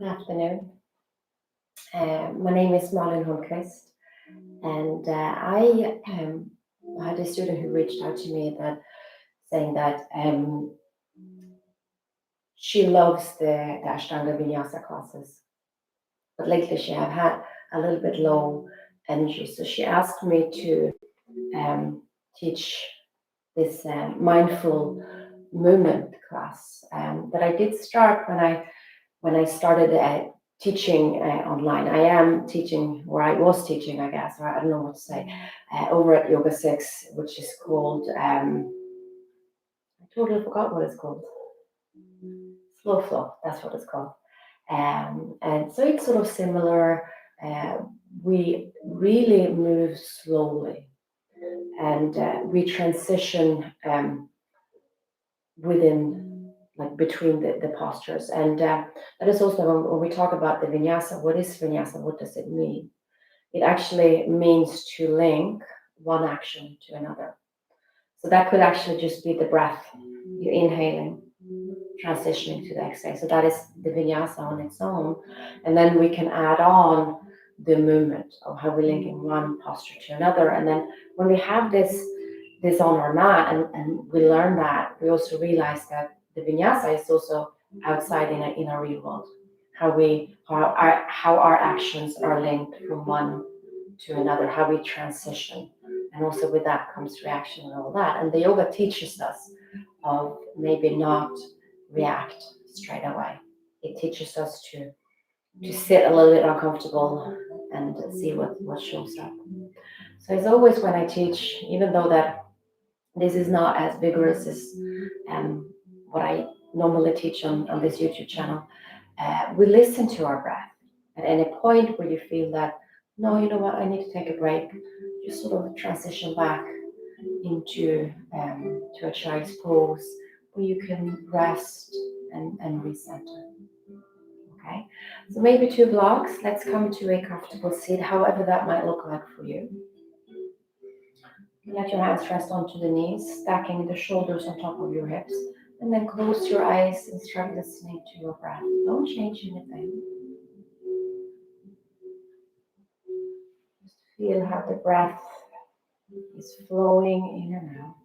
Good afternoon. My name is Malin Holmqvist, and I had a student who reached out to me that saying that she loves the Ashtanga Vinyasa classes, but lately she have had a little bit low energy, so she asked me to teach this mindful movement class that I did start when I started teaching online. I am teaching, or I was teaching, I guess, or I don't know what to say, over at Yoga 6, which is called, I totally forgot what it's called. Slow Flow, that's what it's called. And so it's sort of similar. We really move slowly and we transition within, like between the postures. And that is also when we talk about the vinyasa. What is vinyasa? What does it mean? It actually means to link one action to another. So that could actually just be the breath. You're inhaling, transitioning to the exhale. So that is the vinyasa on its own. And then we can add on the movement of how we're linking one posture to another. And then when we have this on our mat and we learn that, we also realize that the vinyasa is also outside in our real world. How our actions are linked from one to another, how we transition. And also with that comes reaction and all that. And the yoga teaches us of maybe not react straight away. It teaches us to sit a little bit uncomfortable and see what shows up. So it's always when I teach, even though that this is not as vigorous as what I normally teach on this YouTube channel, we listen to our breath. At any point where you feel that, no, you know what, I need to take a break, just sort of transition back into to a child's pose where you can rest and recenter. Okay, so maybe 2 blocks. Let's come to a comfortable seat, however that might look like for you. Let your hands rest onto the knees, stacking the shoulders on top of your hips, and then close your eyes and start listening to your breath. Don't change anything. Just feel how the breath is flowing in and out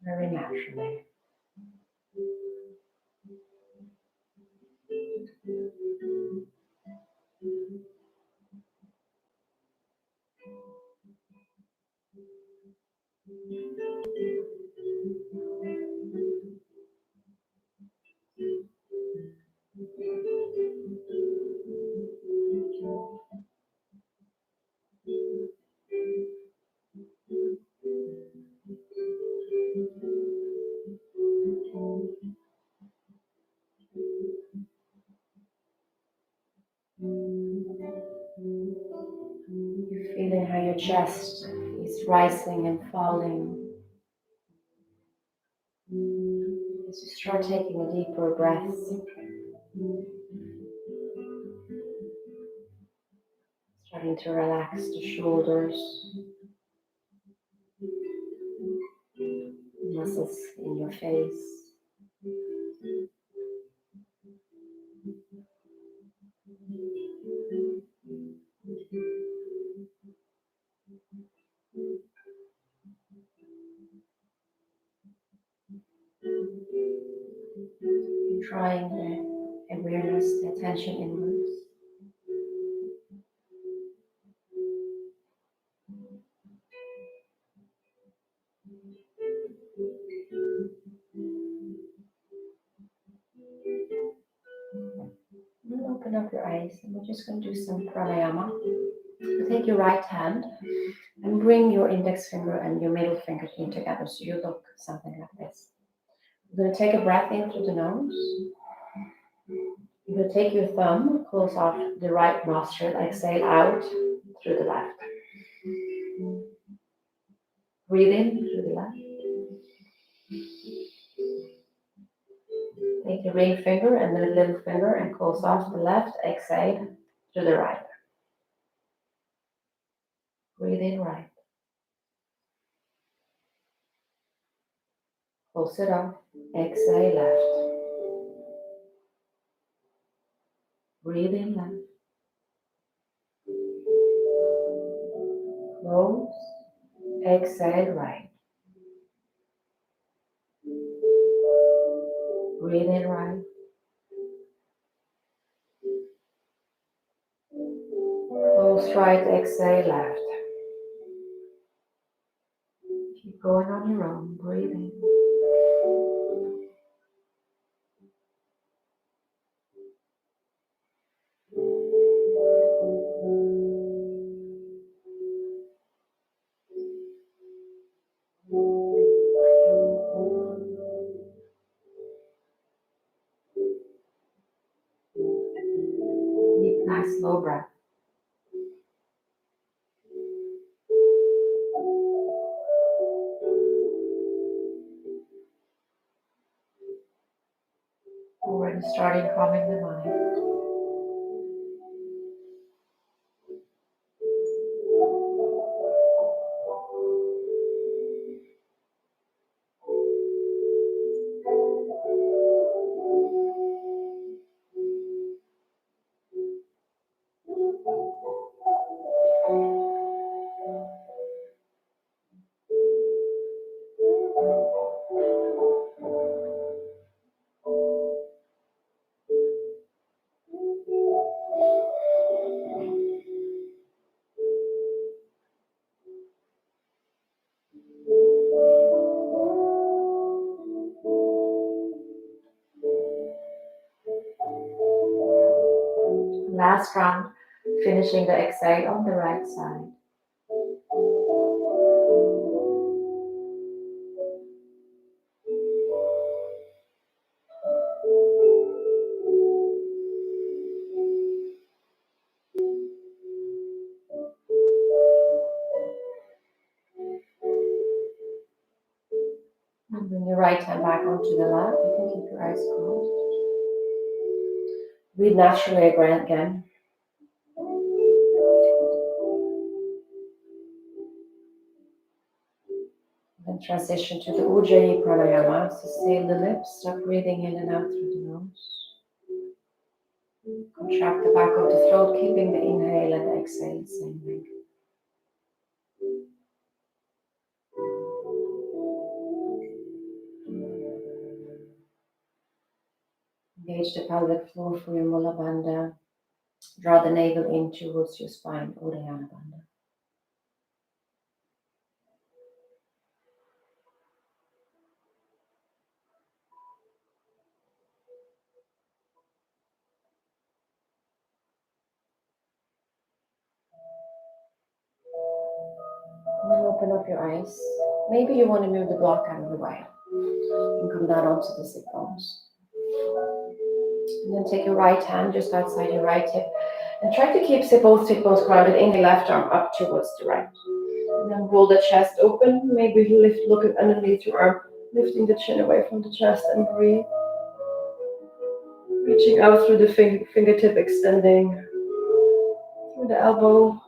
very naturally. You're feeling how your chest is rising and falling as you start taking a deeper breath. Starting to relax the shoulders, muscles in your face. Drawing the awareness, the attention inwards. And open up your eyes, and we're just going to do some pranayama. So take your right hand and bring your index finger and your middle finger in together so you look something like this. You're going to take a breath in through the nose. You're going to take your thumb, close off the right nostril, exhale out through the left. Breathe in through the left. Take the ring finger and the little finger and close off the left, exhale to the right. Breathe in right. Close it off, exhale left. Breathe in left. Close. Exhale right. Breathe in right. Close right. Exhale left. Keep going on your own. Breathe in. Deep, nice, slow breath. Already starting calming the mind. Last round, finishing the exhale on the right side. And bring your right hand back onto the lap. You can keep your eyes closed. Breathe naturally again. Then transition to the Ujjayi pranayama. So seal the lips, start breathing in and out through the nose. Contract the back of the throat, keeping the inhale and the exhale same way. Engage the pelvic floor for your Mula Bandha. Draw the navel in towards your spine, Uddiyana Bandha. And open up your eyes. Maybe you want to move the block out of the way and come down onto the sit bones. And then take your right hand just outside your right hip and try to keep both sit bones grounded in the left arm up towards the right. And then roll the chest open. Maybe look underneath your arm, lifting the chin away from the chest and breathe. Reaching out through the fingertip, extending through the elbow.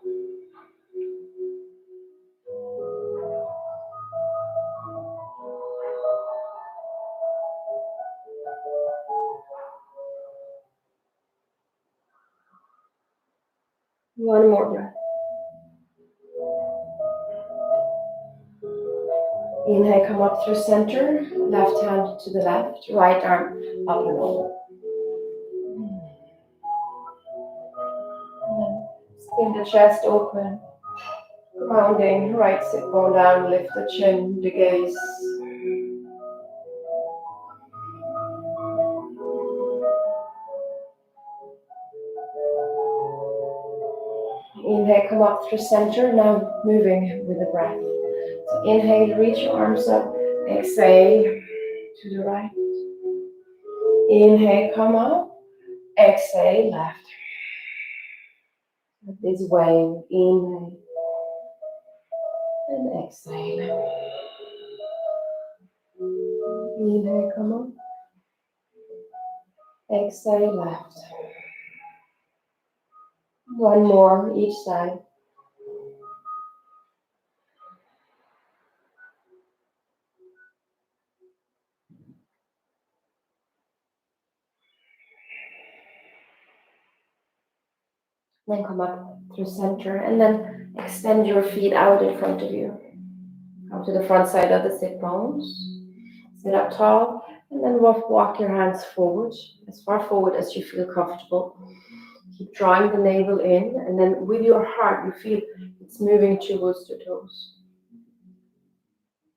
One more breath. Inhale, come up through center. Left hand to the left, right arm up and over. And spin the chest open. Grounding, right sit bone down, lift the chin, the gaze. Inhale, come up through center. Now moving with the breath. So inhale, reach your arms up. Exhale to the right. Inhale, come up. Exhale, left. This way, inhale and exhale. Inhale, come up. Exhale, left. One more each side. Then come up through center and then extend your feet out in front of you. Come to the front side of the sit bones. Sit up tall and then walk your hands forward, as far forward as you feel comfortable. Keep drawing the navel in, and then with your heart, you feel it's moving towards the toes.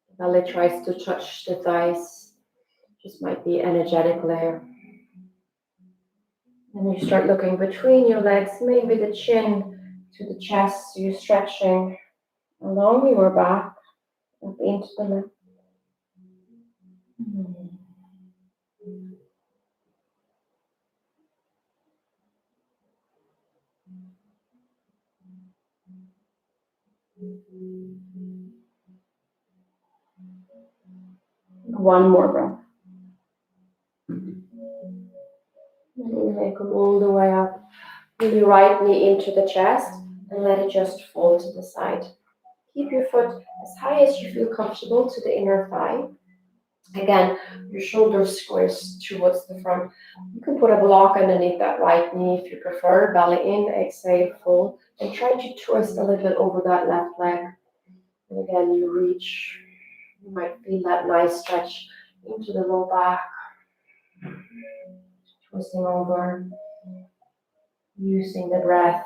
The belly tries to touch the thighs, just might be energetic layer. And you start looking between your legs, maybe the chin to the chest, so you're stretching along your back, up into the neck. One more breath. Inhale, come all the way up. Pull your right knee into the chest and let it just fall to the side. Keep your foot as high as you feel comfortable to the inner thigh. Again, your shoulders squares towards the front. You can put a block underneath that right knee if you prefer. Belly in, exhale, fold, and try to twist a little bit over that left leg. And again, you reach. You might feel that nice stretch into the low back. Twisting over, using the breath,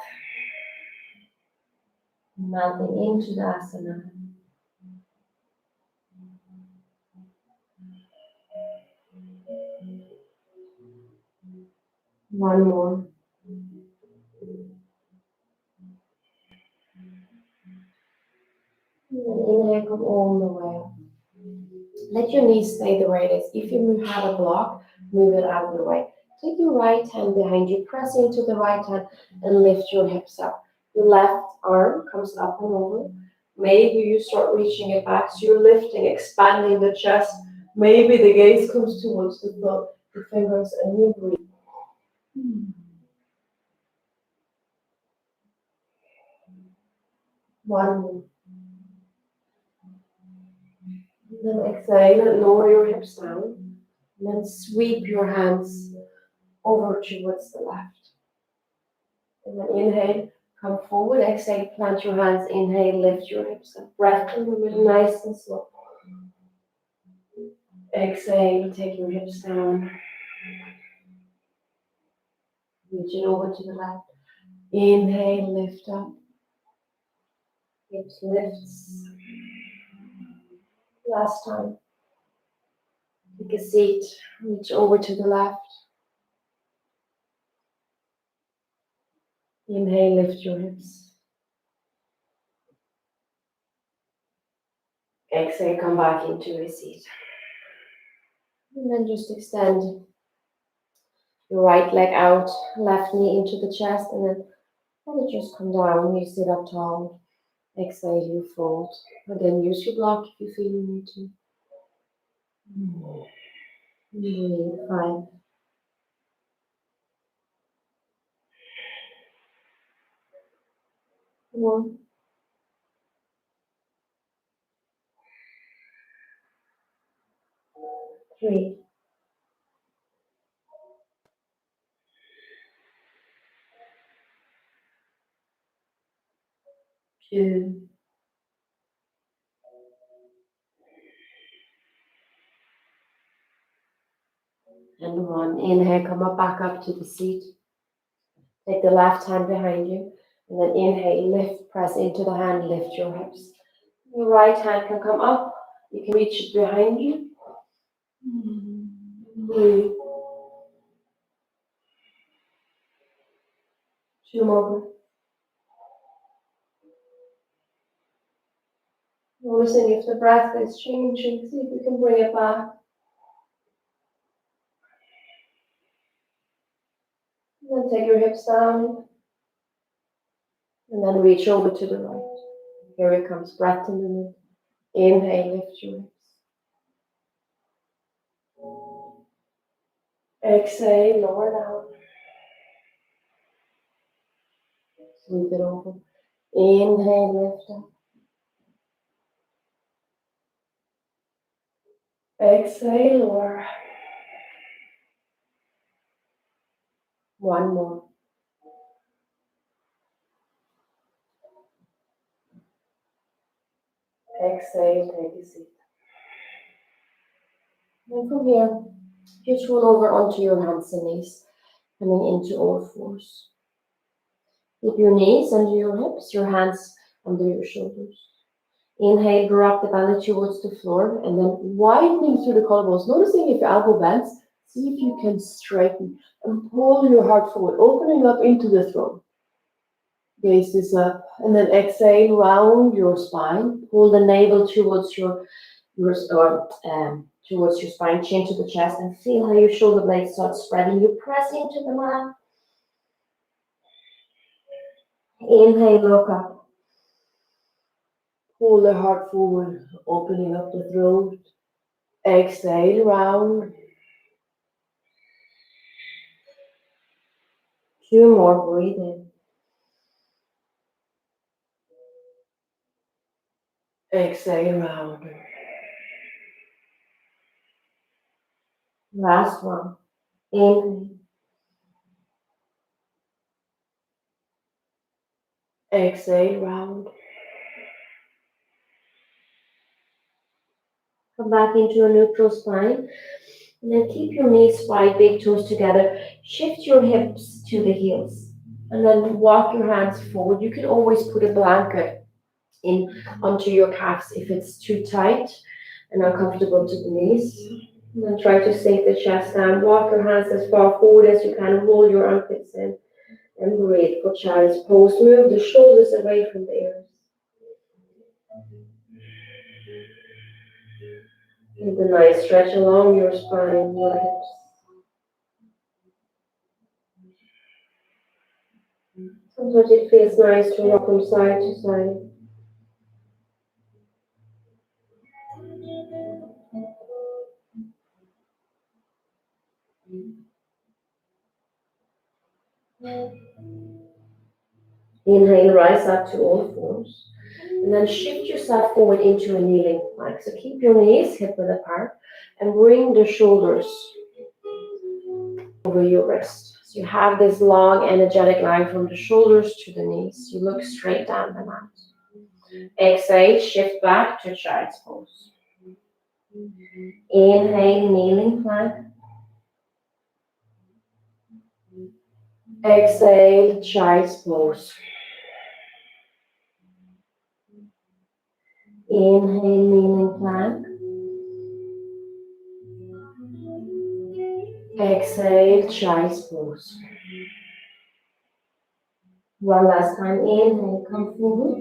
melting into the asana. One more. And then inhale, come all the way up. Let your knees stay the way it is. If you have a block, move it out of the way. Take your right hand behind you, press into the right hand, and lift your hips up. Your left arm comes up and over. Maybe you start reaching it back, so you're lifting, expanding the chest. Maybe the gaze comes towards the fingers, and you breathe. One more. Then exhale and lower your hips down. And then sweep your hands over towards the left. And then inhale, come forward. Exhale, plant your hands. Inhale, lift your hips up. Breath in the middle, nice and slow. Exhale, take your hips down. Reach it over to the left. Inhale, lift up. Hips lifts. Last time. Take a seat. Reach over to the left. Inhale, lift your hips. Exhale, come back into a seat. And then just extend your right leg out, left knee into the chest, and then let it just come down. You sit up tall. Exhale, you fold. Again, use your block if you feel you need to. Breathe. 5. 1. 3. 2. And 1. Inhale, come up, back up to the seat. Take the left hand behind you. And then inhale, lift, press into the hand, lift your hips. Your right hand can come up. You can reach it behind you. Breathe. 2 more. Noticing if the breath is changing, see if we can bring it back. And then take your hips down. And then reach over to the right. Here it comes, breath in the middle. Inhale, lift your hips. Exhale, lower down. Sweep it over. Inhale, lift up. Exhale, lower. 1 more. Exhale, take a seat. And from here, just roll over onto your hands and knees, coming into all fours. Keep your knees under your hips, your hands under your shoulders. Inhale, drop the belly towards the floor, and then widening through the collarbones. Noticing if your elbow bends, see if you can straighten and pull your heart forward, opening up into the throat. Gaze this up, and then exhale, round your spine. Pull the navel towards towards your spine, chin to the chest, and feel how your shoulder blades start spreading. You press into the mat. Inhale, look up. Pull the heart forward, opening up the throat. Exhale, round. 2 more, breathe in. Exhale, round. Last one. Inhale. Exhale, round. Come back into a neutral spine. And then keep your knees wide, big toes together. Shift your hips to the heels. And then walk your hands forward. You can always put a blanket in onto your calves if it's too tight and uncomfortable to the knees. And then try to sink the chest down. Walk your hands as far forward as you can. Roll your armpits in. And breathe for child's pose. Move the shoulders away from the ears. Give a nice stretch along your spine, your hips. Sometimes it feels nice to rock from side to side. Inhale, rise up to all fours. And then shift yourself forward into a kneeling plank. So keep your knees hip width apart and bring the shoulders over your wrist. So you have this long, energetic line from the shoulders to the knees. You look straight down the mat. Exhale, shift back to child's pose. Inhale, kneeling plank. Exhale, child's pose. Inhale, kneeling plank. Exhale, child's pose. One last time. Inhale, come forward.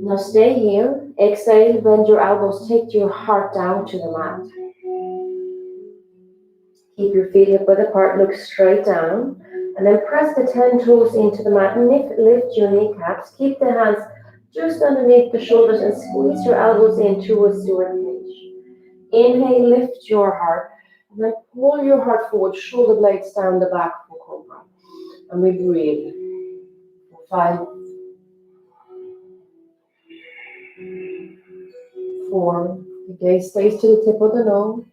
Now stay here. Exhale, bend your elbows. Take your heart down to the mat. Keep your feet hip width apart. Look straight down. And then press the 10 toes into the mat. Lift your kneecaps. Keep the hands just underneath the shoulders and squeeze your elbows in towards the ribcage. Inhale, lift your heart. And then pull your heart forward. Shoulder blades down the back for cobra. And we breathe. 5, 4. The gaze stays to the tip of the nose.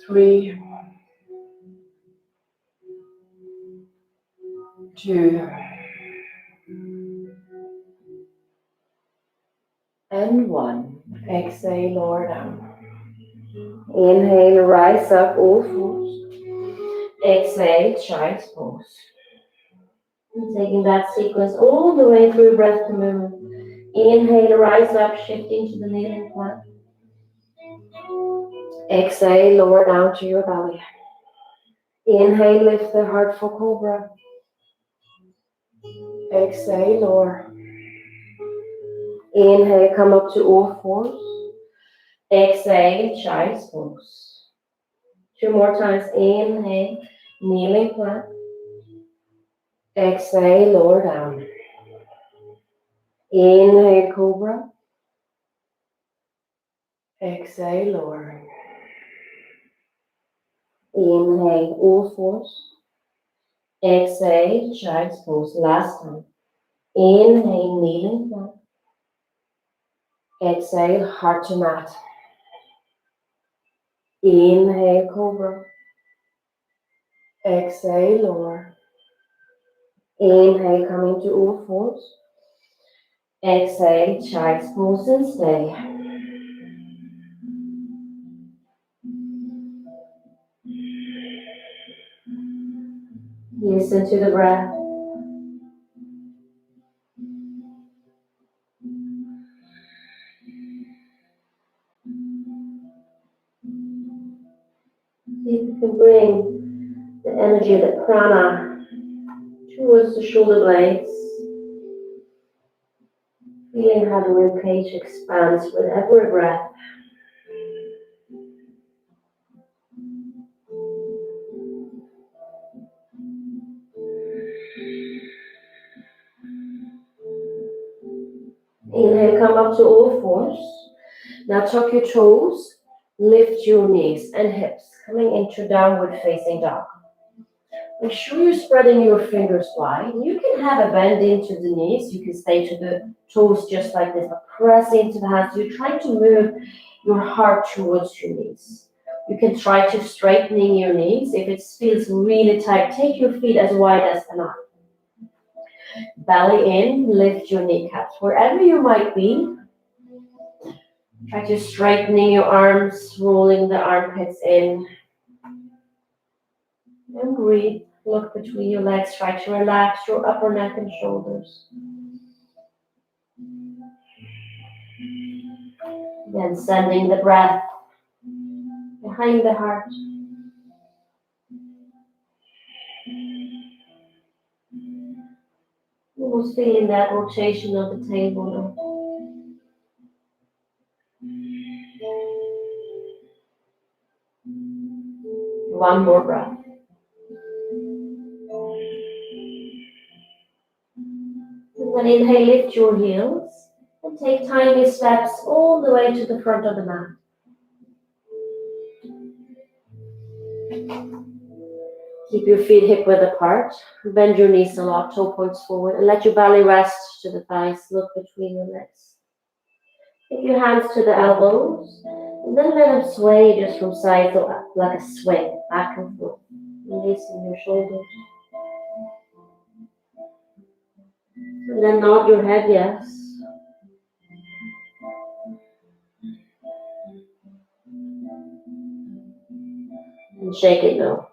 3, 2, and 1. Exhale, lower down. Inhale, rise up, all fours. Exhale, child's pose. And taking that sequence all the way through breath to movement. Inhale, rise up, shifting to the kneeling plank. Exhale, lower down to your belly. Inhale, lift the heart for cobra. Exhale, lower. Inhale, come up to all fours. Exhale, child's pose. 2 more times. Inhale, kneeling plank. Exhale, lower down. Inhale, cobra. Exhale, lower. Inhale, all fours. Exhale, child's pose. Last time. Inhale, kneeling plank. Exhale, heart to mat. Inhale, cobra. Exhale, lower. Inhale, coming to all fours. Exhale, child's pose and stay. Listen to the breath. See if you can bring the energy, the prana, towards the shoulder blades. Feeling how the ribcage expands with every breath. Inhale, come up to all fours. Now tuck your toes, lift your knees and hips, coming into downward facing dog. Make sure you're spreading your fingers wide. You can have a bend into the knees. You can stay to the toes just like this, but press into the hands. You're trying to move your heart towards your knees. You can try to straightening your knees. If it feels really tight, take your feet as wide as an arm. Belly in, lift your kneecaps. Wherever you might be, try to straightening your arms, rolling the armpits in. And breathe. Look between your legs. Try to relax your upper neck and shoulders. Then sending the breath behind the heart. Almost feeling that rotation of the tailbone. One more breath. And then inhale, lift your heels and take tiny steps all the way to the front of the mat. Keep your feet hip width apart. Bend your knees a lot, toe points forward, and let your belly rest to the thighs. Look between your legs. Take your hands to the elbows, and then let them sway just from side to up, like a swing, back and forth. Releasing your shoulders. And then nod your head, yes. And shake it no.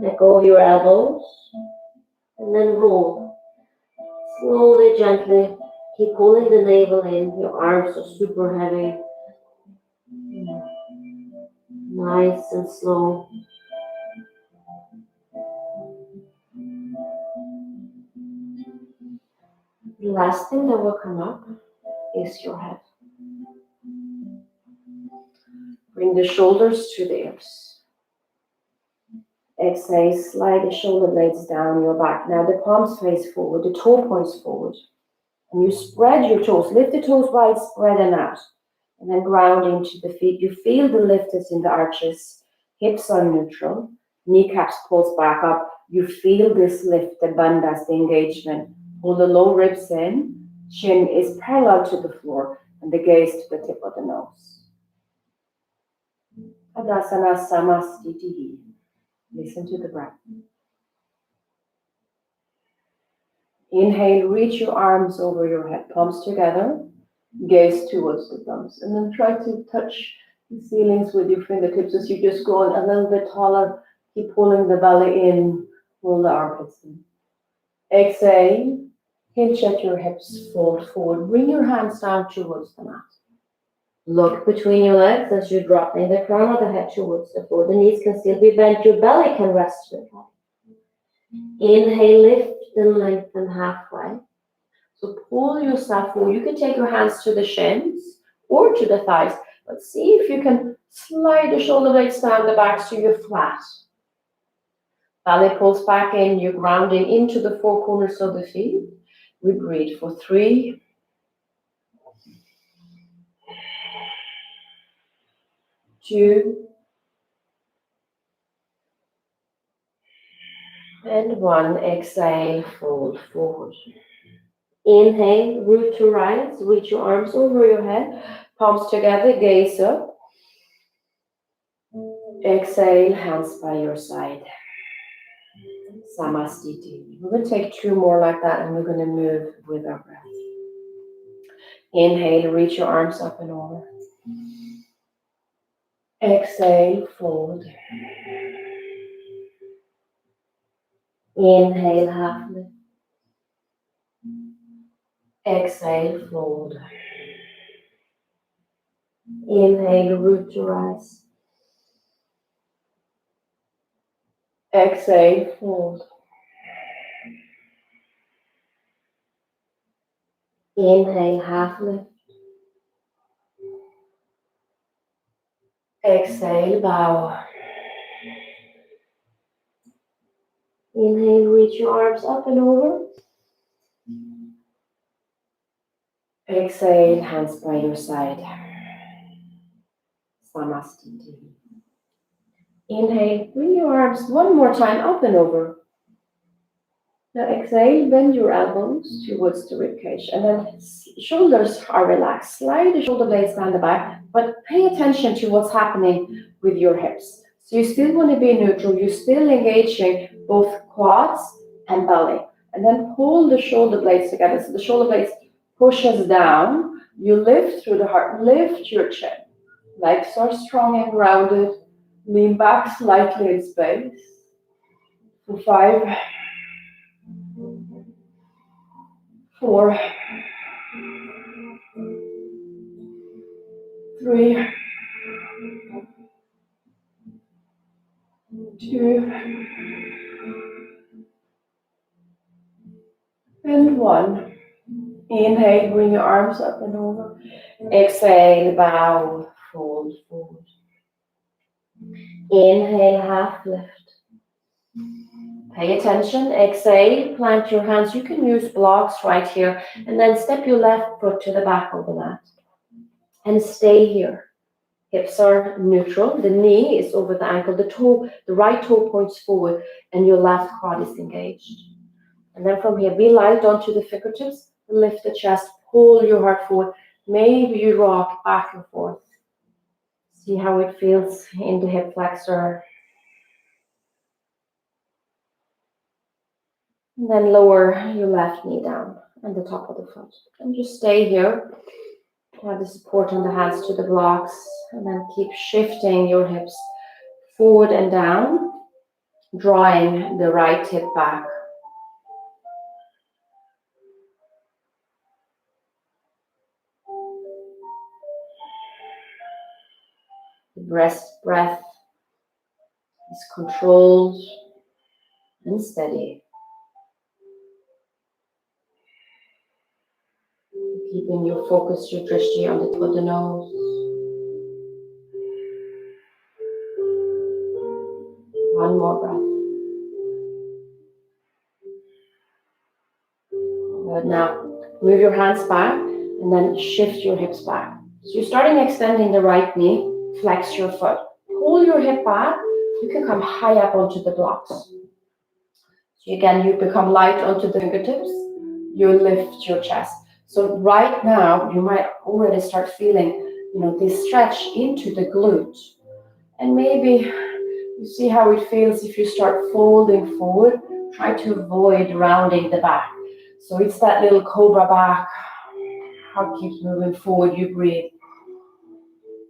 Let go of your elbows, and then roll. Slowly, gently, keep pulling the navel in. Your arms are super heavy. Nice and slow. The last thing that will come up is your head. Bring the shoulders to the ears. Exhale, slide the shoulder blades down your back. Now the palms face forward, the toe points forward. And you spread your toes. Lift the toes wide, spread them out. And then ground into the feet. You feel the lifters in the arches. Hips are neutral. Kneecaps pulse back up. You feel this lift, the bandhas, the engagement. Pull the low ribs in. Chin is parallel to the floor. And the gaze to the tip of the nose. Adasana Samastitihi. Listen to the breath. Inhale, reach your arms over your head, palms together, gaze towards the thumbs, and then try to touch the ceilings with your fingertips as you just go a little bit taller. Keep pulling the belly in, pull the armpits in. Exhale, hinge at your hips, fold forward. Bring your hands down towards the mat. Look between your legs as you drop in the crown of the head towards the floor. The knees can still be bent. Your belly can rest to the floor. Inhale, lift and lengthen halfway. So pull yourself forward. You can take your hands to the shins or to the thighs, but see if you can slide the shoulder blades down the back so you're flat. Belly pulls back in. You're grounding into the four corners of the feet. We breathe for 3, 2, and 1. Exhale, fold forward. Inhale, root to rise. Reach your arms over your head. Palms together, gaze up. Exhale, hands by your side. Samastiti. We're going to take 2 more like that, and we're going to move with our breath. Inhale, reach your arms up and over. Exhale, fold. Inhale, half lift. Exhale, fold. Inhale, root to rise. Exhale, fold. Inhale, half lift. Exhale, bow. Inhale, reach your arms up and over. Exhale, hands by your side. Samastiti. Inhale, bring your arms one more time up and over. Now exhale, bend your elbows towards the ribcage, and then shoulders are relaxed. Slide the shoulder blades down the back, but pay attention to what's happening with your hips. So you still want to be neutral. You're still engaging both quads and belly. And then pull the shoulder blades together. So the shoulder blades pushes down. You lift through the heart. Lift your chin. Legs are strong and grounded. Lean back slightly in space. For 5, 4, 3, 2, and 1. Inhale, bring your arms up and over. Exhale, bow, fold forward. Inhale, half lift. Pay attention. Exhale, plant your hands. You can use blocks right here. And then step your left foot to the back of the mat. And stay here. Hips are neutral. The knee is over the ankle. The right toe points forward, and your left quad is engaged. And then from here, be light onto the fingertips. Lift the chest. Pull your heart forward. Maybe you rock back and forth. See how it feels in the hip flexor. And then lower your left knee down and the top of the foot. And just stay here. Have the support on the hands to the blocks. And then keep shifting your hips forward and down, drawing the right hip back. The breath is controlled and steady. Keeping your focus, your drishti on the tip of the nose. One more breath. Good. Now, move your hands back and then shift your hips back. So you're starting extending the right knee, flex your foot. Pull your hip back. You can come high up onto the blocks. So again, you become light onto the fingertips. You lift your chest. So right now, you might already start feeling, this stretch into the glute. And maybe you see how it feels if you start folding forward. Try to avoid rounding the back. So it's that little cobra back. Heart keeps moving forward. You breathe.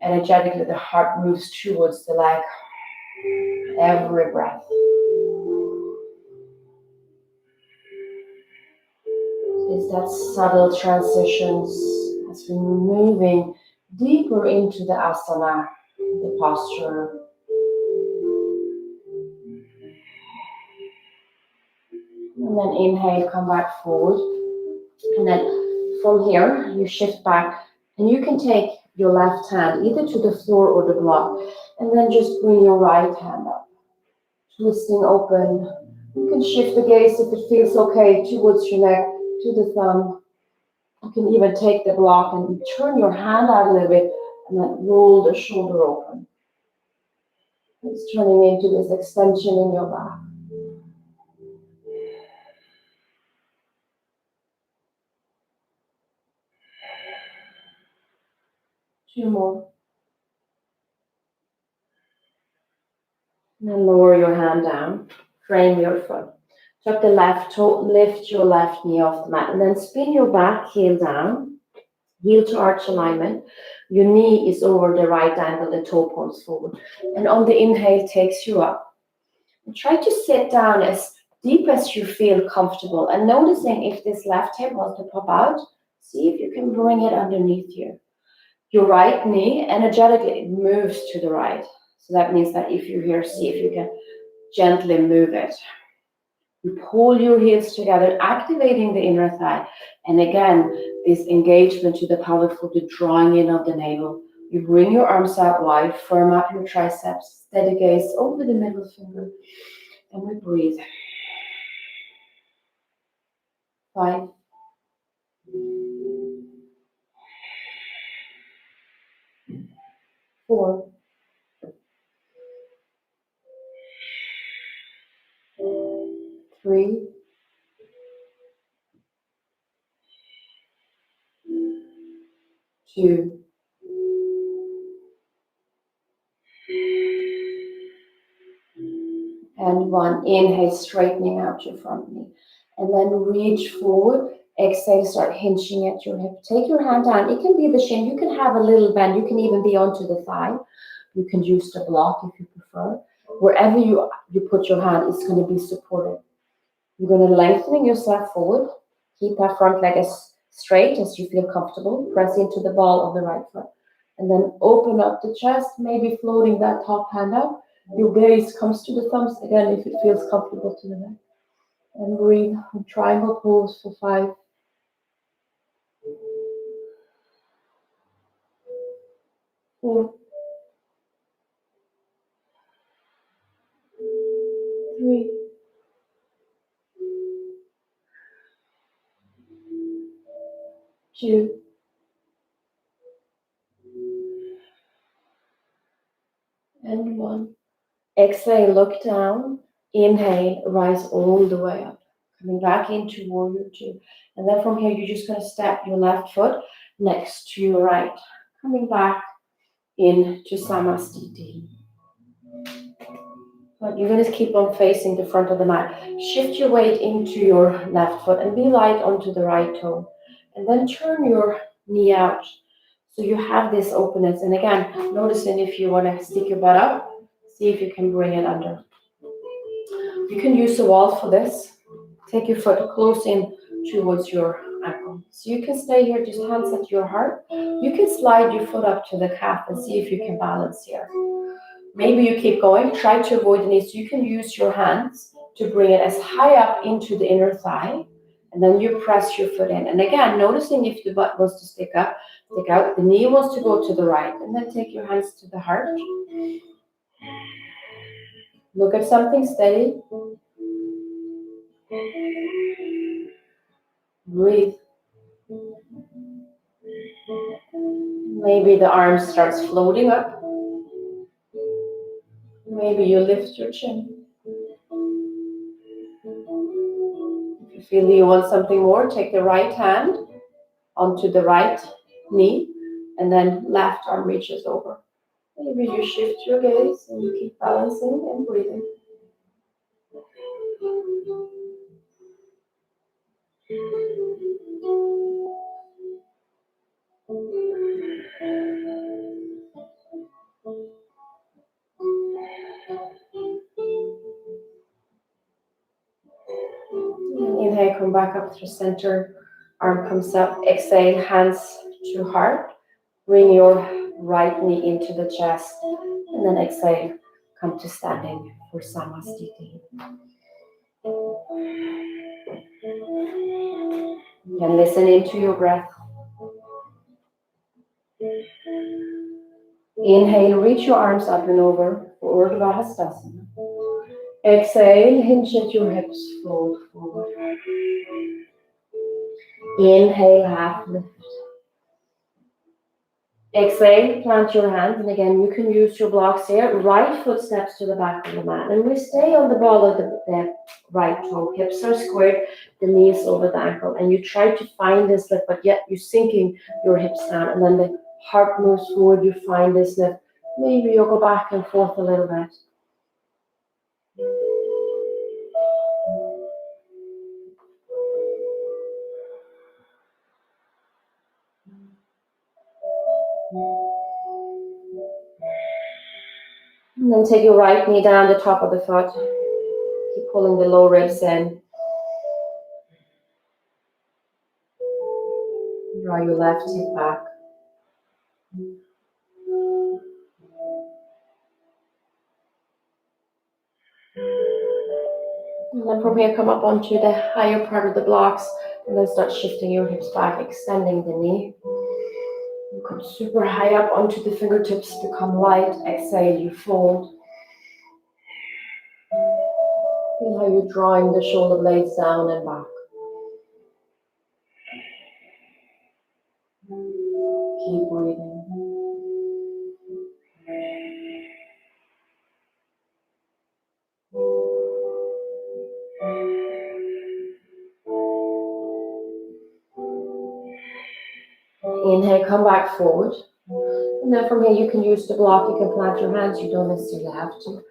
Energetically, the heart moves towards the leg. Every breath. Is that subtle transitions as we're moving deeper into the asana, the posture. And then inhale, come back forward. And then from here, you shift back. And you can take your left hand either to the floor or the block. And then just bring your right hand up. Twisting open. You can shift the gaze if it feels okay towards your neck, to the thumb. You can even take the block and turn your hand out a little bit and then roll the shoulder open. It's turning into this extension in your back. Two more. And then lower your hand down. Frame your foot. Tuck the left toe, lift your left knee off the mat, and then spin your back heel down, heel to arch alignment. Your knee is over the right ankle, the toe points forward. And on the inhale, takes you up. And try to sit down as deep as you feel comfortable. And noticing if this left hip wants to pop out, see if you can bring it underneath you. Your right knee energetically moves to the right. So that means that if you're here, see if you can gently move it. You pull your heels together, activating the inner thigh. And again, this engagement to the pelvic floor, the drawing in of the navel. You bring your arms out wide, firm up your triceps, steady gaze over the middle finger. And we breathe. 5, 4, 3, 2, and 1. Inhale, straightening out your front knee. And then reach forward. Exhale, start hinging at your hip. Take your hand down. It can be the shin. You can have a little bend. You can even be onto the thigh. You can use the block if you prefer. Wherever you put your hand, it's going to be supported. You're going to lengthen yourself forward. Keep that front leg as straight as you feel comfortable. Press into the ball of the right foot. And then open up the chest, maybe floating that top hand up. Your gaze comes to the thumbs again if it feels comfortable to the neck. And breathe. Triangle pose for 5, 4, 3, 2, and 1. Exhale, look down. Inhale, rise all the way up. Coming back into warrior 2. And then from here, you're just going to step your left foot next to your right. Coming back into Samastiti. But you're going to keep on facing the front of the mat. Shift your weight into your left foot and be light onto the right toe. And then turn your knee out. So you have this openness. And again, noticing if you want to stick your butt up, see if you can bring it under. You can use the wall for this. Take your foot close in towards your ankle. So you can stay here, just hands at your heart. You can slide your foot up to the calf and see if you can balance here. Maybe you keep going, try to avoid the knees. You can use your hands to bring it as high up into the inner thigh, and then you press your foot in. And again, noticing if the butt wants to stick out, the knee wants to go to the right, and then take your hands to the heart. Look at something steady. Breathe. Maybe the arm starts floating up. Maybe you lift your chin. If you feel you want something more, take the right hand onto the right knee, and then left arm reaches over. Maybe you shift your gaze and you keep balancing and breathing. Inhale, come back up through center. Arm comes up. Exhale, hands to heart. Bring your right knee into the chest. And then exhale, come to standing for Samastiti. And listen into your breath. Inhale, reach your arms up and over for Urdhva Hastasana. Exhale, hinge at your hips, fold forward. Inhale, half lift. Exhale, plant your hands, and again, you can use your blocks here. Right foot steps to the back of the mat, and we stay on the ball of the right toe. Hips are squared, the knees over the ankle, and you try to find this lift, but yet you're sinking your hips down, and then the heart moves forward, you find this lift. Maybe you'll go back and forth a little bit. And then take your right knee down the top of the foot. Keep pulling the low ribs in. Draw your left hip back. And then from here, come up onto the higher part of the blocks and then start shifting your hips back, extending the knee. You come super high up onto the fingertips, become light. Exhale, you fold. Feel how you're drawing the shoulder blades down and back. Keep breathing. Inhale, come back forward. And then from here, you can use the block. You can plant your hands. You don't necessarily have to.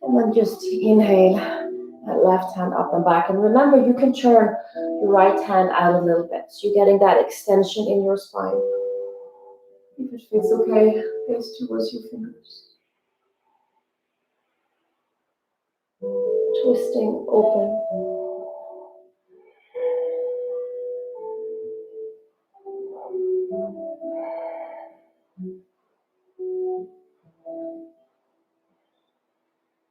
And then just inhale, that left hand up and back. And remember, you can turn your right hand out a little bit. So you're getting that extension in your spine. If it feels okay, face towards your fingers. Twisting open.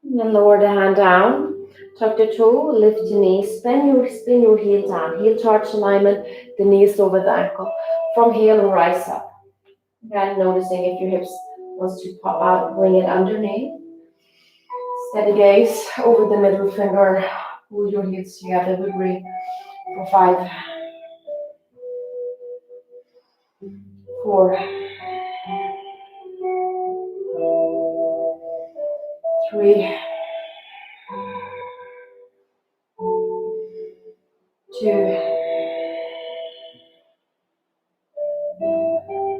And then lower the hand down. Tuck the toe, lift the knee, spin your heel down. Heel touch alignment, the knees over the ankle. From here, rise up. Again, noticing if your hips wants to pop out, bring it underneath. Steady gaze over the middle finger. Pull your heels together. We breathe for 5, 4, 3, 2,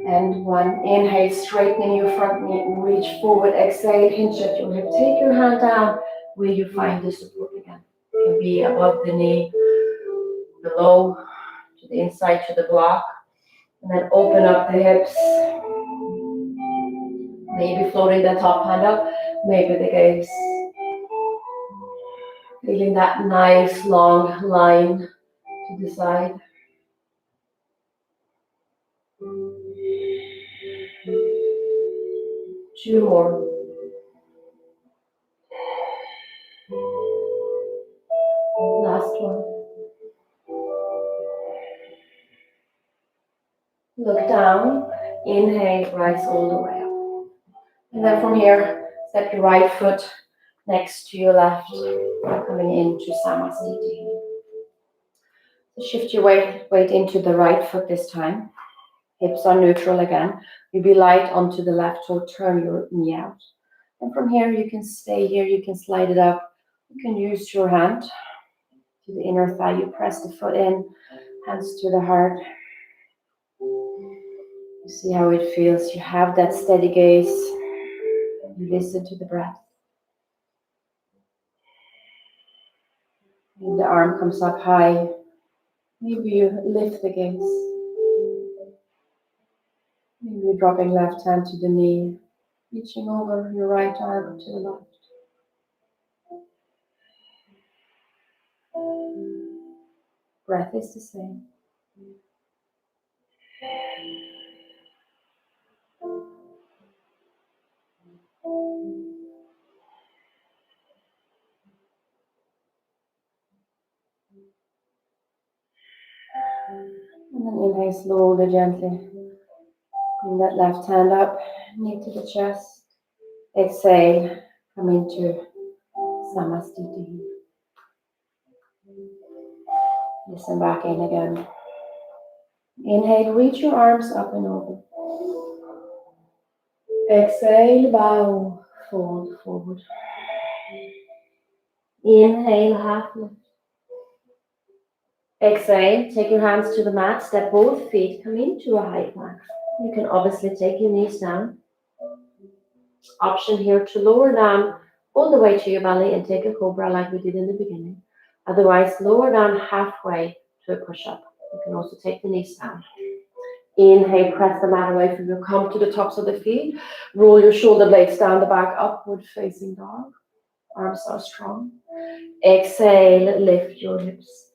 and 1. Inhale, straightening your front knee, reach forward. Exhale, hinge at your hip. Take your hand down where you find the support again. It can be above the knee, below, to the inside, to the block. And then open up the hips. Maybe floating the top hand up, maybe the gaze. Feeling that nice long line to the side. Two more. Last one. Look down. Inhale, rise all the way up. And then from here, step your right foot next to your left, coming into Samasthiti. Shift your weight into the right foot this time. Hips are neutral again. You be light onto the left toe, turn your knee out. And from here, you can stay here, you can slide it up. You can use your hand to the inner thigh. You press the foot in, hands to the heart. You see how it feels. You have that steady gaze. You listen to the breath. Maybe the arm comes up high. Maybe you lift the gaze. Maybe you're dropping left hand to the knee, reaching over your right arm to the left. Breath is the same. And then inhale slowly, gently. Bring that left hand up, knee to the chest. Exhale, come into Samasthiti. Listen back in again. Inhale, reach your arms up and over. Exhale, bow, fold forward. Inhale, half lift. Exhale, take your hands to the mat, step both feet, come into a high plank. You can obviously take your knees down. Option here to lower down all the way to your belly and take a cobra like we did in the beginning. Otherwise, lower down halfway to a push-up. You can also take the knees down. Inhale, press the mat away from you. Come to the tops of the feet. Roll your shoulder blades down the back, upward facing dog. Arms are strong. Exhale, lift your hips.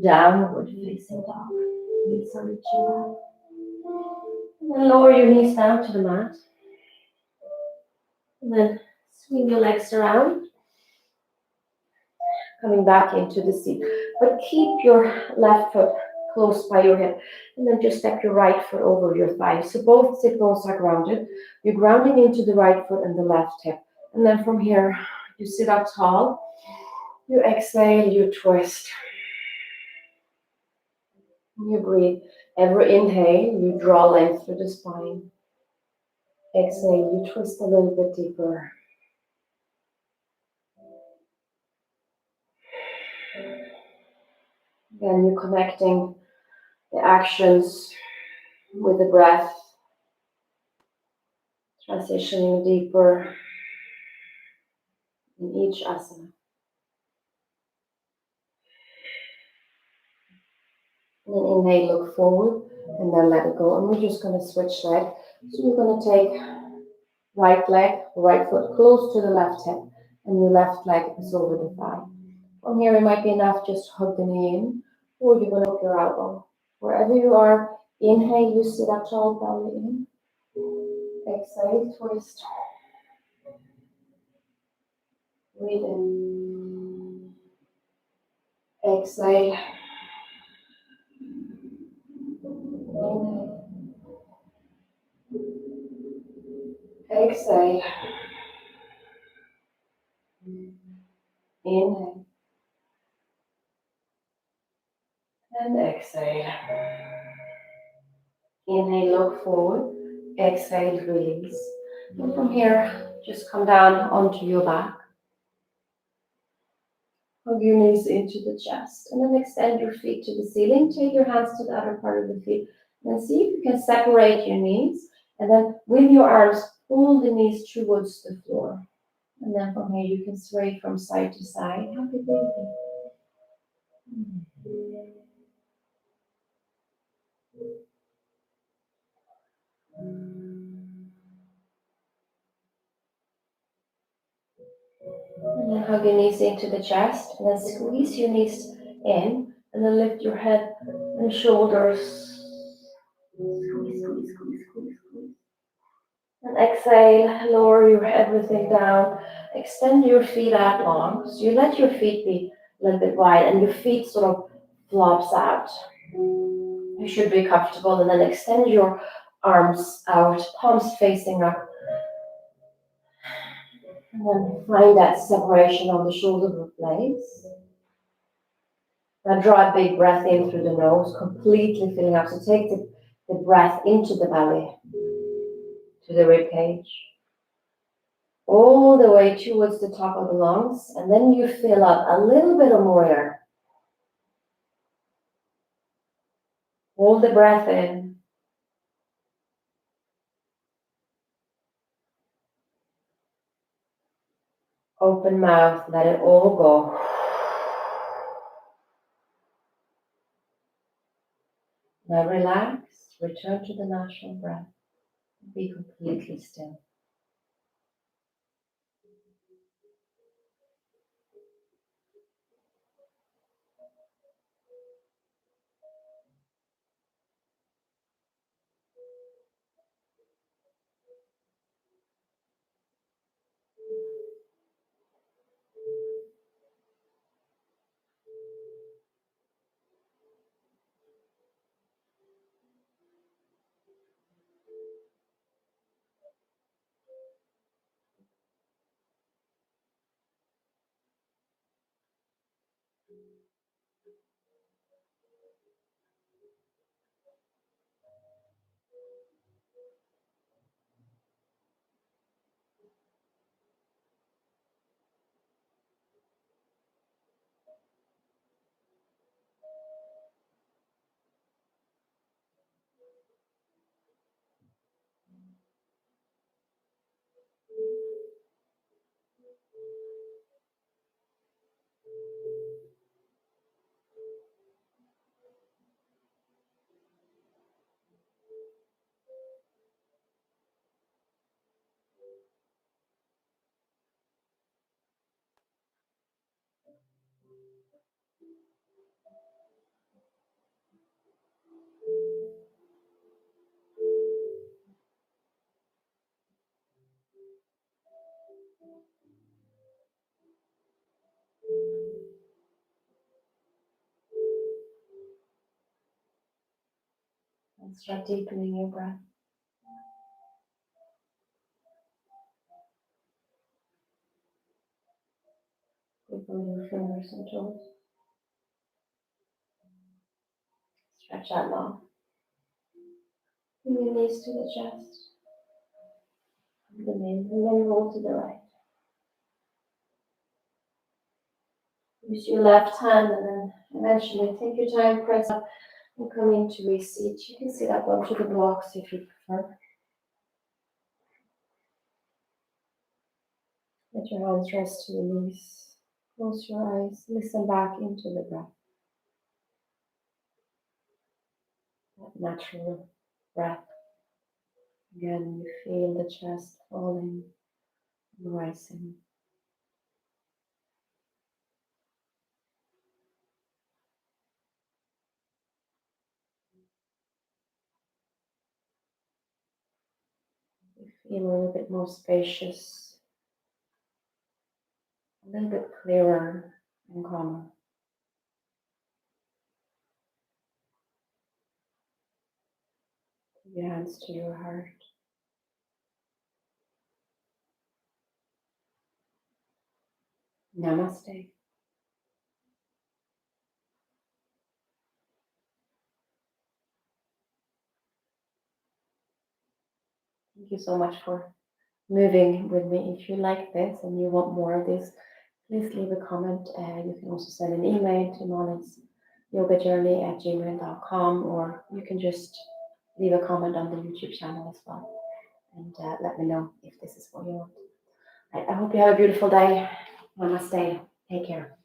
Downward facing dog. Knees are reaching out. And lower your knees down to the mat. And then swing your legs around. Coming back into the seat. But keep your left foot close by your hip. And then just step your right foot over your thigh. So both sit bones are grounded. You're grounding into the right foot and the left hip. And then from here, you sit up tall. You exhale, you twist. You breathe. Every inhale, you draw length through the spine. Exhale, you twist a little bit deeper. Then you're connecting the actions with the breath, transitioning deeper in each asana. And then inhale, look forward, and then let it go. And we're just going to switch leg. So you're going to take right leg, right foot close to the left hip, and your left leg is over the thigh. From here, it might be enough just hug the knee in, or you're going to hook your elbow. Wherever you are, inhale, you sit up tall, belly in. Exhale, twist. Breathe in. Exhale. Inhale. Exhale. Inhale. And exhale. Inhale, look forward. Exhale, release. And from here, just come down onto your back. Hug your knees into the chest. And then extend your feet to the ceiling. Take your hands to the other part of the feet. And then see if you can separate your knees. And then with your arms, pull the knees towards the floor. And then from here, you can sway from side to side. Happy baby. And then hug your knees into the chest. And then squeeze your knees in. And then lift your head and shoulders. Squeeze, squeeze, squeeze, squeeze, squeeze. And exhale, lower your everything down. Extend your feet out long. So you let your feet be a little bit wide and your feet sort of flops out. You should be comfortable, and then extend your arms out, palms facing up. And then find that separation on the shoulder blades. Now draw a big breath in through the nose, completely filling up. So take the breath into the belly, to the rib cage, all the way towards the top of the lungs, and then you fill up a little bit of more air. Hold the breath in. Open mouth, let it all go. Now relax, return to the natural breath. Be completely still. And start deepening your breath. Wiggle your fingers and toes. Stretch out long. Bring your knees to the chest. The in, and then roll to the right. Use your left hand and then eventually take your time, press up and come into a seat. You can sit up onto the blocks if you prefer. Let your hands rest to your knees. Close your eyes. Listen back into the breath. That natural breath. Again, you feel the chest falling and rising. You feel a little bit more spacious, a little bit clearer and calmer. Put your hands to your heart. Namaste. Thank you so much for moving with me. If you like this and you want more of this, please leave a comment. You can also send an email to monisyogajourney@gmail.com, or you can just leave a comment on the YouTube channel as well. And let me know if this is what you want. I hope you have a beautiful day. Namaste. Take care.